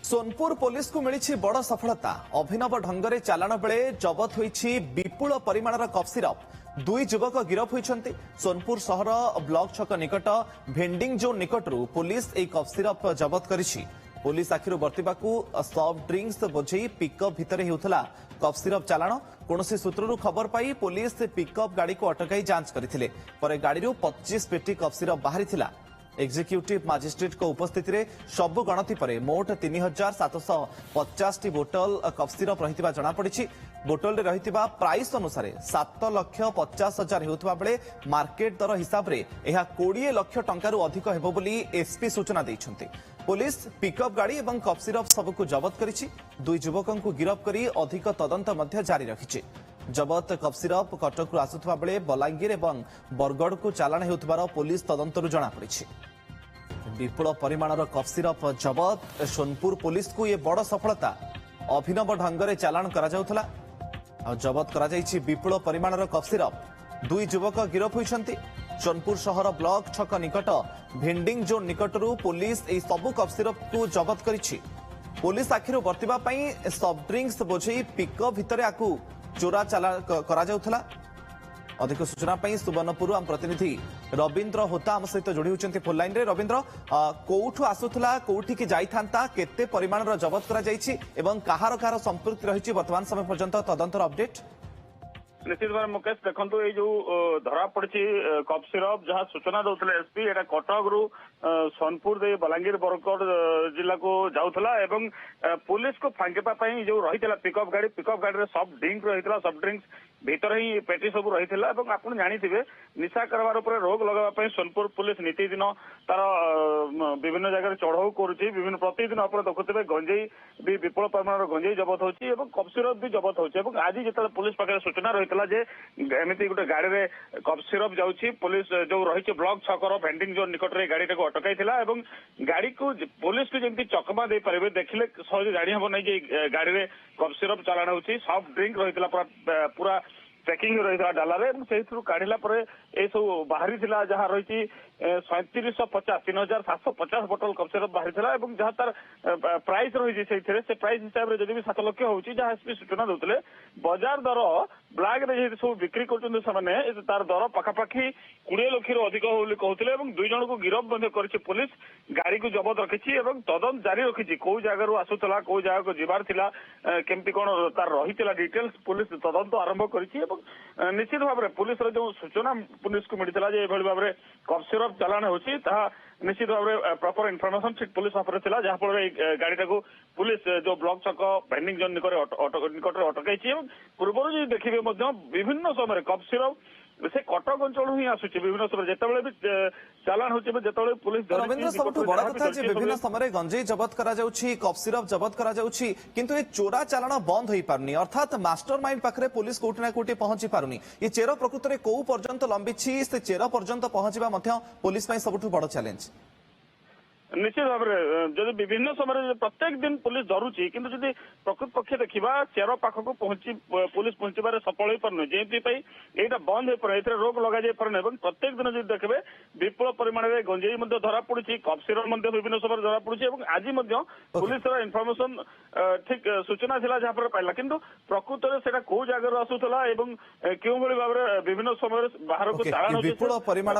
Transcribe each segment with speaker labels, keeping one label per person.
Speaker 1: Sonpur police को मिली बड़ सफलता। अभिनव ढंगरे चालाण बेले जबत होईछि विपुल परिमाणर कफ सिरप। दुई युवक गिरफ होइछन्ति। सोनपुर सहर ब्लॉक छक निकट भेंडिंग जोन निकटरू पुलिस एक कफ सिरप जबत करिछि। पुलिस आखिरु बर्तिबाकू सॉफ्ट ड्रिंक्स बोझेई पिकअप भितर हेउथला कफ सिरप चालाण। कोनोसी सूत्ररू खबर पाई पुलिस पिकअप गाड़ी को अटकाई जांच करथिले। परे गाड़ीरू 25 पेटी कफ सिरप बाहरिथिला। एक्जिक्यूटिव मजिस्ट्रेट को उपस्थिति रे सबु गणति परे मोट 3750 टी बोतल कफ सिरप रहितिबा जणा पड़िछि। बोतल रे रहितिबा प्राइस अनुसार 7,50,000 हेउतबा बेले मार्केट दर हिसाब रे एहा 20 लाख टंकारु अधिक हेबो बोली एसपी सूचना दैछन्ति। पुलिस पिकअप गाड़ी एवं कफ सिरप सबको जबत करिछि। दुई युवकों को गिरफ करी अधिक तदंत मध्य जारी रखिछि। जबत कफ सिरप कटकरू आसुथबा बेले बलांगीर एवं बरगड़ को चालाण हेउथबार पुलिस तदंतरू जणा पड़िछि। विपुल परिमाणर कफ सिरप जबत। सोनपुर पुलिस को ये बड़ सफलता। अभिनव ढंगरे चालाण करा जाउथला आ जबत करा जाइछि विपुल परिमाणर कफ सिरप। दुई युवक गिरफ होइछन्ति। सोनपुर शहर ब्लॉक छक निकट भेंडिंग जोन निकटरू पुलिस ए सबु कफ सिरप को जबत करिछि। पुलिस आखिरु बर्तिबा पई सॉफ्ट ड्रिंक्स बोझेई पिकअप भितरे आकु चोरा चाला करा जाउथला। अधिक सूचना पई सुवर्णपुर आम प्रतिनिधि रविंद्र होता आम सहित जोड़ी होचंती फोन लाइन रे। रविंद्र, कोठु आसुथला कोठी की जाइथांता केते परिमाणर जबत करा जाइछि एवं काहार संपृक्ति रहिछि वर्तमान समय पर्यंत तदंतर अपडेट?
Speaker 2: निश्चित भाव मुकेश देखो ये जो धरा पड़ी कफ सिरप जहाँ सूचना दौले एसपी एटा कटक रु सोनपुर दे बलांगीर बरगड़ जिला को जाऊला एवं पुलिस को फांगे जो रही पिकअप गाड़ी रे सॉफ्ट ड्रिंक रही सॉफ्ट ड्रिंक्स भीतर ही पेटी सब रही आप जानी निशा कारबार उपर रोक लगाई सोनपुर पुलिस नीति दिन तार विभिन्न जगह चढ़ाऊ करुच्ची। विभिन्न प्रतिदिन आप देखुए गंजेई भी विपुल परिमाण गंजेई जबत होची एवं कफ सिरप भी जबत होची। आज जो पुलिस पाखे सूचना रही एमती गोटे गाड़ी में कफ सिरप जाऊँगी पुलिस जो रही ब्लॉक छकर भेंडिंग जोन निकट में गाड़ी को अटकाई गाड़ी को पुलिस को जमी चकमा दे पारे देखिले सहज जाणी हम ना गाड़ी में कफ सिरप चालाण होची। सॉफ्ट ड्रिंक रही पूरा पैकिंग रही डाला से काढ़ला सब बाहरी जहाँ रही 3750 बोतल कफ सिरप बाहरी जहाँ तार प्राइस रही से प्राइस हिसाब से जब भी 7 लाख हो जहाँ एसपी सूचना दौले बजार दर ब्लैक रे सब बिक्री कर तार दर पखापाखि 20 लाख अधिक कहते दुई जन को गिरफ कर पुलिस गाड़ी को जबत रखी तदंत जारी रखी कौ जगार आसूला कौ जगह को जीवार थिला केमती कौन तार रही डिटेल्स पुलिस तदंत आरंभ करी। निश्चित भाव में पुलिस जो सूचना पुलिस को मिलता है भाव में कफ सिरप चालाण होची निश्चित भाव में प्रॉपर इनफॉरमेशन ठीक पुलिस पाखे था जहाँफल गाड़ी को पुलिस जो ब्लॉक छक भेंडिंग जोन निकट अटकाई। पूर्व जो देखिए विभिन्न समय कफ सिरप से कटक अंचल ही आसुची विभिन्न समय जिते भी चालाण होची पुलिस
Speaker 1: रविंद्र सबुठ बड़ कथा विभिन्न समय गंजेई जबत करा जाउछि कफ सिरप जबत करा जाउछि किंतु ए चोरा चालाण बंद होई पारुनी अर्थात मास्टरमाइंड पाखरे पुलिस कोठी ना कोठी पहुंची पारुनी। ये चेर प्रकृत रे को पर्यंत लंबिछि से चेर पर्यंत पहुंचबा मध्य पुलिस पई सबुठ बड़ चैलेंज।
Speaker 2: निश्चित भाव में जब विभिन्न समय प्रत्येक दिन पुलिस धरुची किंतु जब प्रकृत पक्षे देखा चेर पाखक पुलिस पहुंचार सफल हो पारे जमी यहाँ बंद हो पारे रोक लग जाए पारे प्रत्येक दिन जब देखिए विपुल परिमाण में गंजेई धरा पड़ी कफ सिरप विभिन्न समय धरा पड़ी आज पुलिस इनफर्मेशन ठीक सूचना था जहाँ पाइला किंतु प्रकृत में कौ जगार आसूला क्यों भाव में विभिन्न समय बाहर को चालाण
Speaker 1: विपुल परिमाण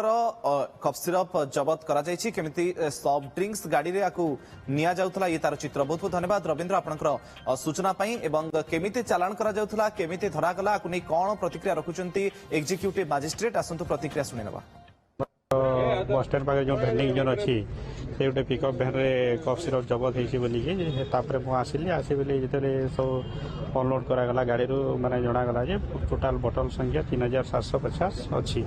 Speaker 1: कफ सिरप जबत करा केमिति सॉफ्ट ड्रिंक्स गाड़ी रे आकु निया जाउथला ये तार चित्र। बहुत बहुत धन्यवाद रविंद्र आपनकर सूचना पई एवं केमिति चालाण करा जाउथला केमिति धरा गला आकु नै कोन प्रतिक्रिया रखुचंती एग्जीक्यूटिव मजिस्ट्रेट आसंतु प्रतिक्रिया सुनि नबा।
Speaker 3: बस स्टैंड पाखे जो भेंडिंग जोन अच्छी से गोटे पिकअप भैन में कफ सिरप जबत होती बोलिकी तापर मुझे आसी बोली जिते सब अनलोड करागला गाड़ी माने जनागला टोटाल बोतल संख्या 3750 अच्छी।